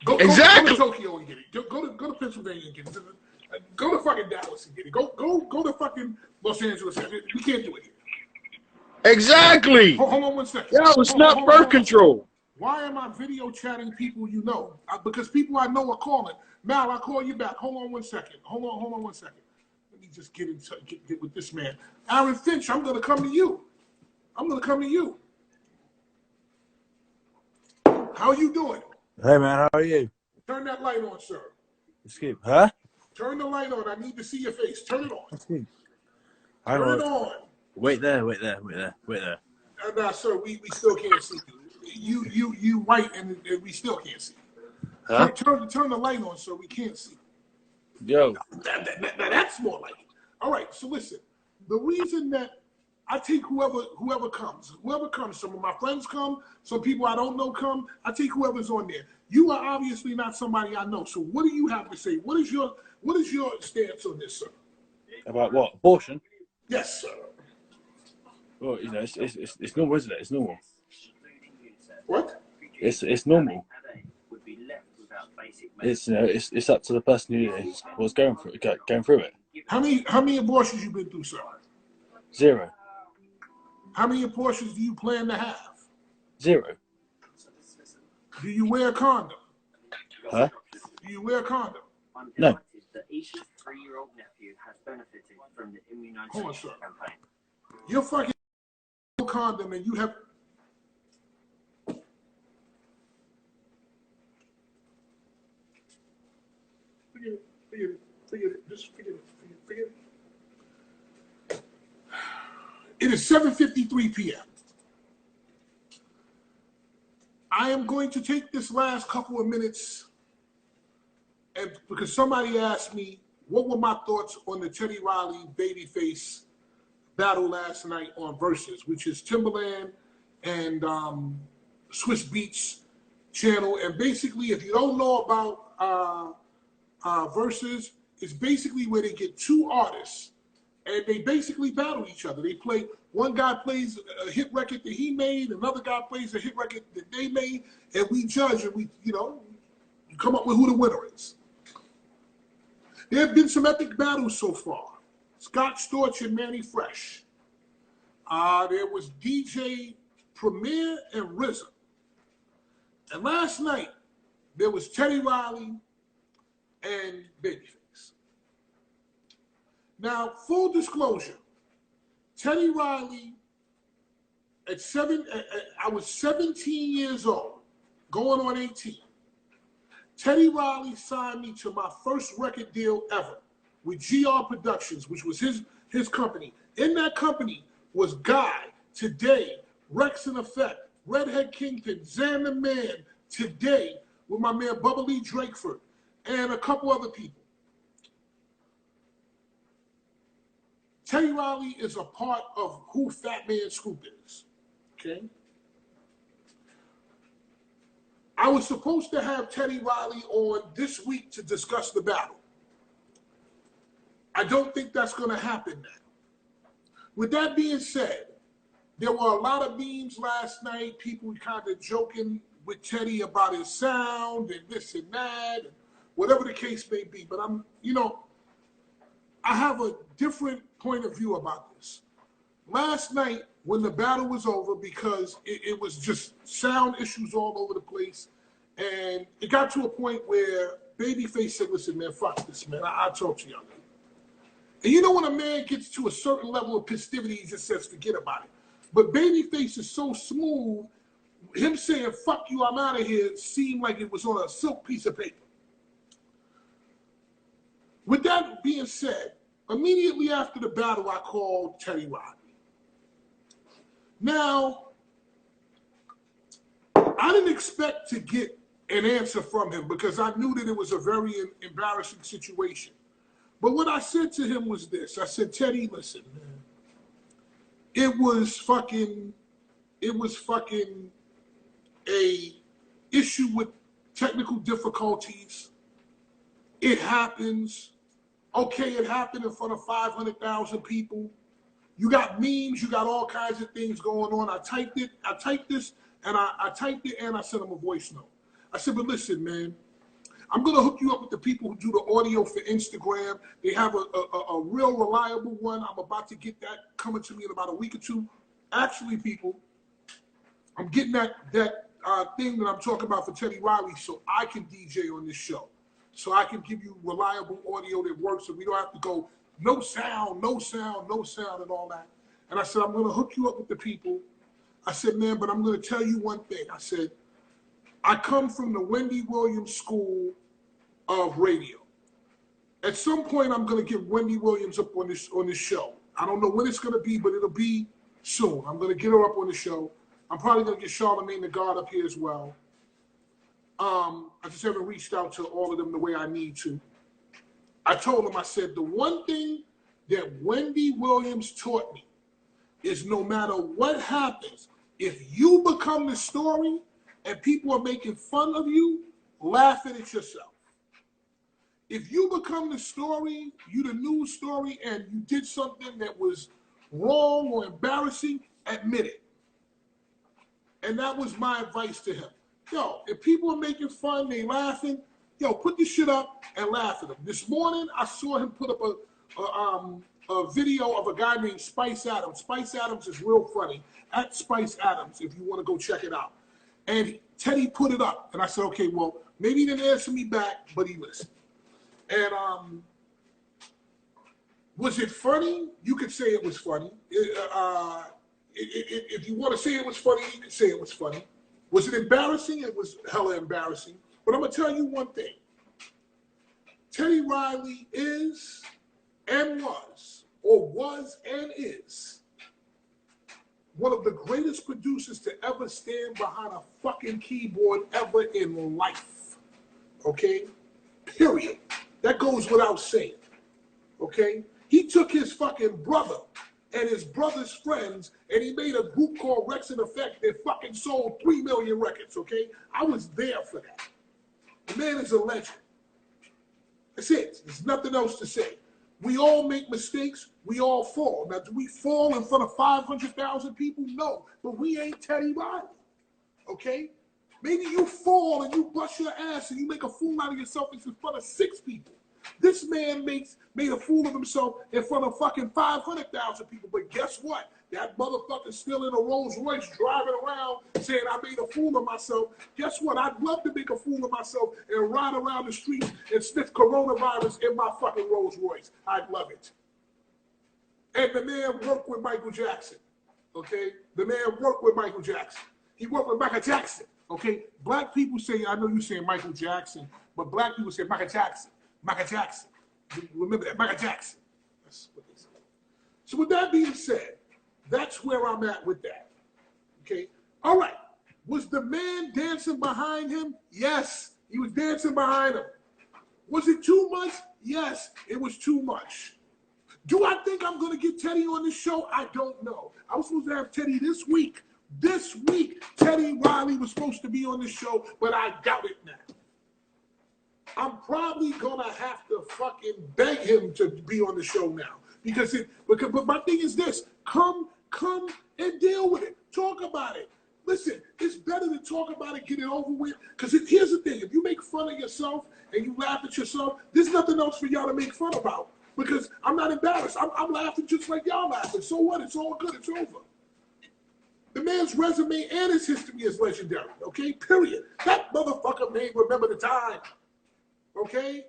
Go to Tokyo and get it. Go to Pennsylvania and get it. Go to fucking Dallas and get it. Go to fucking Los Angeles. We can't do it here. Exactly. Hold on 1 second. Yo, it's not birth control. Why am I video chatting people you know? Because people I know are calling. Mal, I'll call you back. Hold on 1 second. Hold on 1 second. Let me just get with this man. Aaron Finch, I'm going to come to you. I'm going to come to you. How are you doing? Hey, man, how are you? Turn that light on, sir. Skip, huh? Turn the light on. I need to see your face. Turn it on. Skip. Turn it on. Wait there. Nah, sir, we still can't see you. You white, and we still can't see you. Huh? Turn the light on, sir. We can't see. Yo. That's more like it. All right, so listen. The reason that I take whoever comes. Some of my friends come. Some people I don't know come. I take whoever's on there. You are obviously not somebody I know. So what do you have to say? What is your stance on this, sir? About what? Abortion? Yes, sir. Well, you know, it's normal, isn't it? It's normal. What? It's normal. It's it's up to the person who was going through it. How many abortions you been through, sir? 0. How many abortions do you plan to have? 0. Do you wear a condom? Huh? Do you wear a condom? No. Isha's 3-year-old nephew has benefited from the immunization Hold on, sir. campaign. You're fucking condom and you have. Forget it. Just forget it. It is 7:53 p.m. I am going to take this last couple of minutes, and because somebody asked me what were my thoughts on the Teddy Riley Babyface battle last night on Versus, which is Timberland and Swiss Beats channel. And basically, if you don't know about Versus, it's basically where they get 2 artists and they basically battle each other. They play, one guy plays a hit record that he made, another guy plays a hit record that they made, and we judge and we, come up with who the winner is. There have been some epic battles so far. Scott Storch and Manny Fresh. There was DJ Premier and RZA. And last night, there was Teddy Riley and Babyface. Now, full disclosure, Teddy Riley, I was 17 years old, going on 18. Teddy Riley signed me to my first record deal ever with GR Productions, which was his company. In that company was Guy, Today, Rex and Effect, Redhead Kingpin, Zan the Man, Today, with my man Bubba Lee Drakeford, and a couple other people. Teddy Riley is a part of who Fat Man Scoop is, okay? I was supposed to have Teddy Riley on this week to discuss the battle. I don't think that's going to happen now. With that being said, there were a lot of memes last night, people kind of joking with Teddy about his sound and this and that, and whatever the case may be. But I have a different point of view about this. Last night, when the battle was over, because it was just sound issues all over the place, and it got to a point where Babyface said, listen, man, fuck this, man. I'll talk to y'all later. And when a man gets to a certain level of festivity, he just says, forget about it. But Babyface is so smooth, him saying, fuck you, I'm out of here, seemed like it was on a silk piece of paper. With that being said, immediately after the battle, I called Teddy Riley. Now, I didn't expect to get an answer from him because I knew that it was a very embarrassing situation. But what I said to him was this. I said, Teddy, listen, man, it was fucking a issue with technical difficulties. It happens. Okay, it happened in front of 500,000 people. You got memes, you got all kinds of things going on. I typed this, and I typed it and I sent him a voice note. I said, but listen, man, I'm gonna hook you up with the people who do the audio for Instagram. They have a real reliable one. I'm about to get that coming to me in about a week or two. Actually, people, I'm getting that thing that I'm talking about for Teddy Riley so I can DJ on this show. So I can give you reliable audio that works so we don't have to go no sound, no sound, no sound and all that. And I said, I'm going to hook you up with the people. I said, man, but I'm going to tell you one thing. I said, I come from the Wendy Williams School of Radio. At some point, I'm going to get Wendy Williams up on this show. I don't know when it's going to be, but it'll be soon. I'm going to get her up on the show. I'm probably going to get Charlamagne the God up here as well. I just haven't reached out to all of them the way I need to. I told them, I said, the one thing that Wendy Williams taught me is no matter what happens, if you become the story and people are making fun of you, laugh at it yourself. If you become the story, you the news story, and you did something that was wrong or embarrassing, admit it. And that was my advice to him. Yo, if people are making fun, they laughing, yo, put this shit up and laugh at them. This morning, I saw him put up a video of a guy named Spice Adams. Spice Adams is real funny. At Spice Adams, if you want to go check it out. And Teddy put it up. And I said, okay, well, maybe he didn't answer me back, but he listened. And was it funny? You could say it was funny. If you want to say it was funny, you can say it was funny. Was it embarrassing? It was hella embarrassing. But I'm going to tell you one thing. Teddy Riley is and was, or was and is, one of the greatest producers to ever stand behind a fucking keyboard ever in life. Okay? Period. That goes without saying. Okay? He took his fucking brother and his brother's friends, and he made a group called Rex and Effect that fucking sold 3 million records, okay? I was there for that. The man is a legend. That's it. There's nothing else to say. We all make mistakes. We all fall. Now, do we fall in front of 500,000 people? No. But we ain't Teddy Riley, okay? Maybe you fall and you bust your ass and you make a fool out of yourself in front of 6 people. This man made a fool of himself in front of fucking 500,000 people. But guess what? That motherfucker's still in a Rolls Royce driving around saying I made a fool of myself. Guess what? I'd love to make a fool of myself and ride around the streets and sniff coronavirus in my fucking Rolls Royce. I'd love it. And the man worked with Michael Jackson. Okay? The man worked with Michael Jackson. He worked with Michael Jackson. Okay? Black people say, I know you're saying Michael Jackson, but black people say Michael Jackson. Michael Jackson. Remember that, Michael Jackson. That's what they say. So with that being said, that's where I'm at with that. Okay? All right. Was the man dancing behind him? Yes. He was dancing behind him. Was it too much? Yes, it was too much. Do I think I'm going to get Teddy on this show? I don't know. I was supposed to have Teddy this week. This week, Teddy Riley was supposed to be on this show, but I doubt it now. I'm probably gonna have to fucking beg him to be on the show now but my thing is this: come and deal with it, talk about it. Listen, it's better to talk about it, get it over with. Because here's the thing: if you make fun of yourself and you laugh at yourself, there's nothing else for y'all to make fun about. Because I'm not embarrassed. I'm laughing just like y'all laughing. So what? It's all good. It's over. The man's resume and his history is legendary. Okay, period. That motherfucker may remember the time. Okay?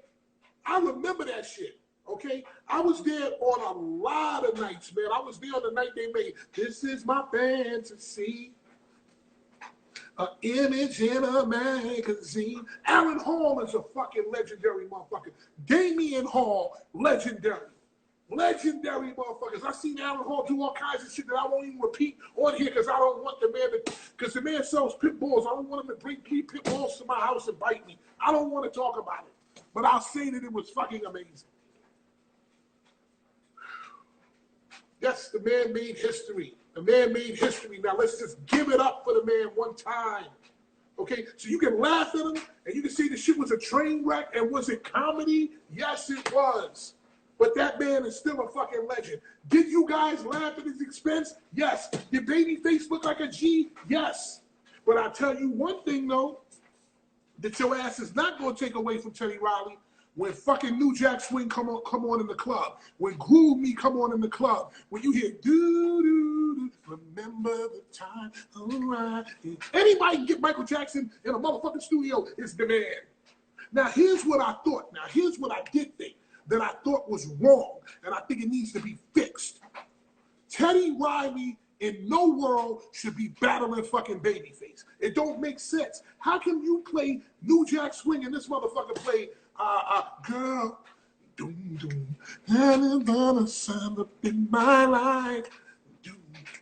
I remember that shit. Okay? I was there on a lot of nights, man. I was there on the night they made This Is My Fantasy. An image in a magazine. Aaron Hall is a fucking legendary motherfucker. Damian Hall, legendary. Legendary motherfuckers. I've seen Aaron Hall do all kinds of shit that I won't even repeat on here because I don't want the man to, because the man sells pit bulls. I don't want him to bring 3 pit bulls to my house and bite me. I don't want to talk about it. But I'll say that it was fucking amazing. Yes, the man made history. The man made history. Now let's just give it up for the man one time. Okay? So you can laugh at him and you can say the shit was a train wreck and was it comedy? Yes, it was. But that man is still a fucking legend. Did you guys laugh at his expense? Yes. Did Babyface look like a G? Yes. But I'll tell you one thing, though, that your ass is not going to take away from Teddy Riley. when fucking New Jack Swing come on in the club, when Groove Me come on in the club, when you hear doo doo doo, remember the time, alright. Anybody can get Michael Jackson in a motherfucking studio is the man. Now here's what I thought. Now here's what I did think that I thought was wrong, and I think it needs to be fixed. Teddy Riley in no world should be battling fucking Babyface. It don't make sense. How can you play New Jack Swing and this motherfucker play Girl, doom doom, and gonna sound up in my life. Doom.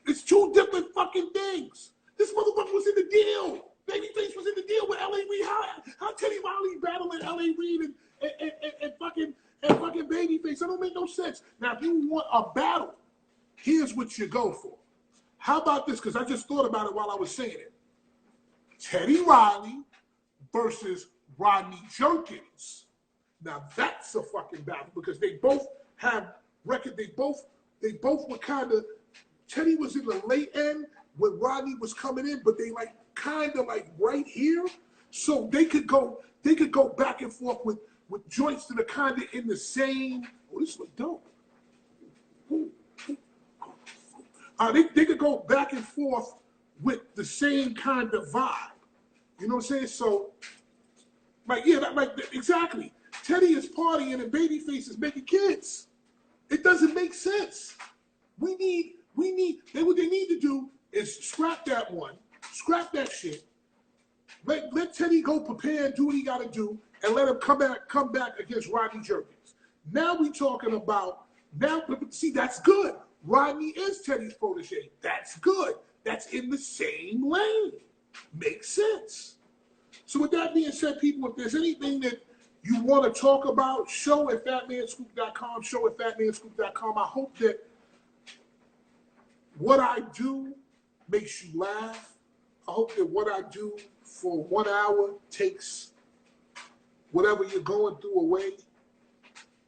It's two different fucking things. This motherfucker was in the deal. Babyface was in the deal with L.A. Reid. How Teddy Riley battling L.A. Reid and fucking Babyface? That don't make no sense. Now, if you want a battle, here's what you go for. How about this? Because I just thought about it while I was saying it. Teddy Riley versus Rodney Jerkins. Now that's a fucking battle because they both have record. They both were kind of. Teddy was in the late end when Rodney was coming in, but they like kind of like right here, so they could go back and forth with joints that are kind of in the same. Oh, this looks dope. They could go back and forth with the same kind of vibe. You know what I'm saying? So, like, yeah, exactly. Teddy is partying and Babyface is making kids. It doesn't make sense. What they need to do is scrap that one, scrap that shit. Let Teddy go prepare and do what he got to do, and let him come back against Rodney Jerkins. Now we talking about see, that's good. Rodney is Teddy's protege. That's good. That's in the same lane. Makes sense. So with that being said, people, if there's anything that you want to talk about, show at fatmanscoop.com, show at fatmanscoop.com. I hope that what I do makes you laugh. I hope that what I do for 1 hour takes whatever you're going through away.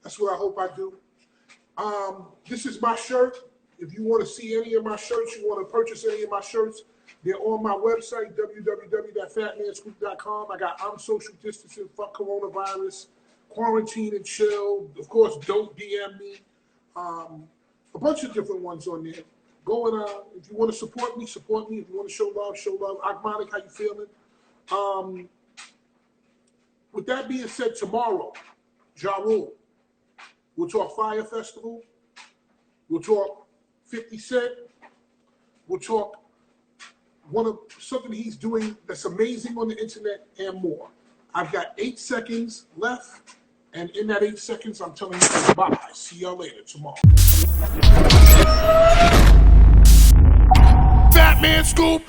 That's what I hope I do. This is my shirt. If you want to see any of my shirts, you want to purchase any of my shirts, they're on my website, www.fatmanscoop.com. I got I'm social distancing, fuck coronavirus, quarantine and chill. Of course, don't DM me. A bunch of different ones on there. Go and if you want to support me, support me. If you want to show love, show love. Agmonic, how you feeling? With that being said, tomorrow, Ja Rule. We'll talk Fire Festival. We'll talk 50 Cent. We'll talk something he's doing that's amazing on the internet and more. I've got 8 seconds left, and in that 8 seconds, I'm telling you goodbye. See y'all later tomorrow. Fat Man Scoop.